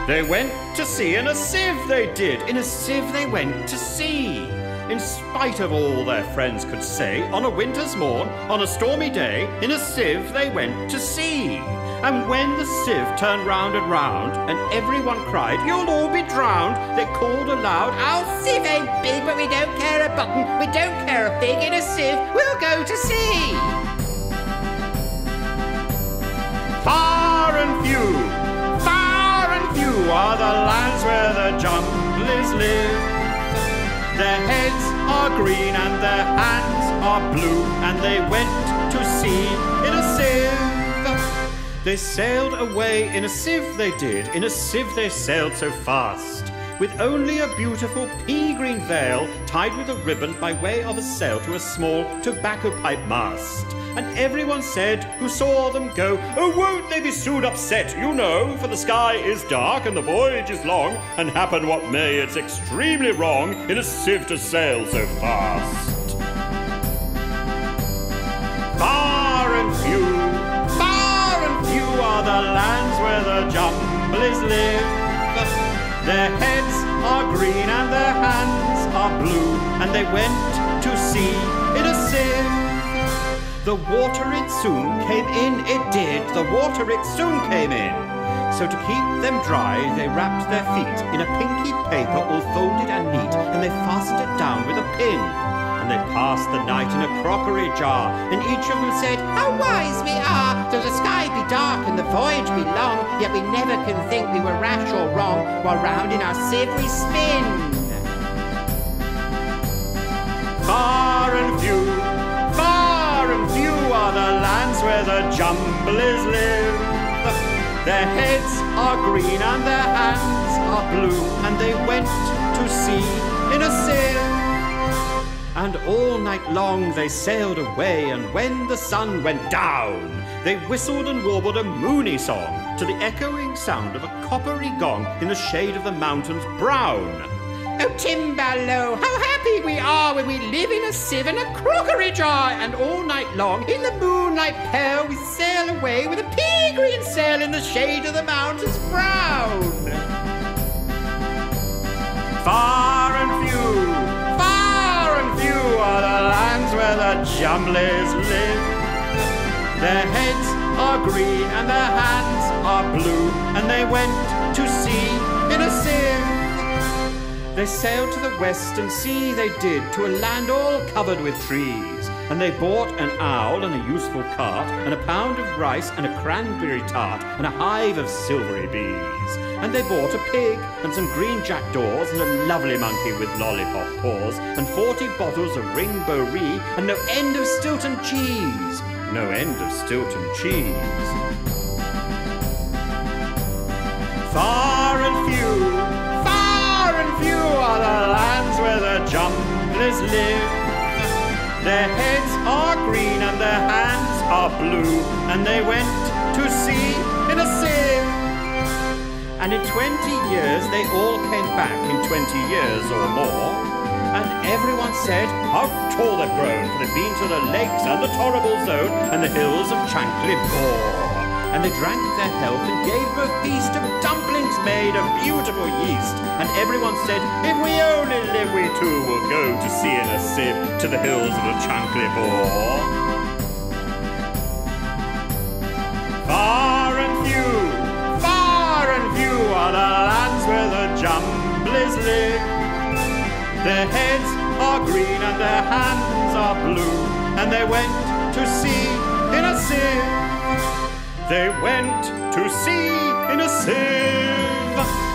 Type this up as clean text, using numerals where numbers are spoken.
They went to sea in a sieve, they did. In a sieve they went to sea. In spite of all their friends could say, on a winter's morn, on a stormy day, in a sieve they went to sea. And when the sieve turned round and round, and everyone cried, "You'll all be drowned," they called aloud, "Our sieve ain't big, but we don't care a button, we don't care a fig. In a sieve we'll go to sea." Far and few are the lands where the jumblies live. Their heads are green and their hands are blue, and they went to sea in a sieve. They sailed away in a sieve, they did. In a sieve they sailed so fast, with only a beautiful pea-green veil tied with a ribbon by way of a sail to a small tobacco pipe mast. And everyone said, who saw them go, "Oh, won't they be soon upset, you know, for the sky is dark and the voyage is long, and happen what may, it's extremely wrong in a sieve to sail so fast." Far and few are the lands where the jumblies live. Their heads are green and their hands are blue, and they went to sea in a sieve. The water it soon came in, it did. The water it soon came in. So to keep them dry, they wrapped their feet in a pinky paper all folded and neat, and they fastened it down with a pin. And they passed the night in a crockery jar, and each of them said, "How wise we are! Though the sky be dark and the voyage be long, yet we never can think we were rash or wrong, while round in our sieve we spin." Far and few are the lands where the jumblies live. Their heads are green and their hands are blue, and they went to sea in a sieve. And all night long they sailed away, and when the sun went down, they whistled and warbled a moony song to the echoing sound of a coppery gong in the shade of the mountains brown. "Oh, Timballo, how happy we are when we live in a sieve and a crockery jar, and all night long in the moonlight pale we sail away with a pea-green sail in the shade of the mountains brown." Far and few are the lands where the jumblies live. Their heads are green and their hands are blue, and they went to sea in a sieve. They sailed to the western sea, they did, to a land all covered with trees. And they bought an owl and a useful cart, and a pound of rice and a cranberry tart, and a hive of silvery bees. And they bought a pig and some green jackdaws, and a lovely monkey with lollipop paws, and 40 bottles of ring-bo-ree, and no end of Stilton cheese. No end of Stilton cheese. Far and few are the lands where the jumblies live. Their heads are green and their hands are blue, and they went to sea in a sieve. And in 20 years they all came back, in 20 years or more. And everyone said, how tall they've grown, for they've been to the lakes and the Torrible Zone and the hills of Chankly Bore. And they drank their health and gave them a feast of dumplings made of beautiful yeast. And everyone said, if we only live, we too will go to sea in a sieve to the hills of the Chankly Bore. Far and few are the lands where the jumblies live. Their heads are green and their hands are blue, and they went to sea in a sieve. They went to sea in a sieve.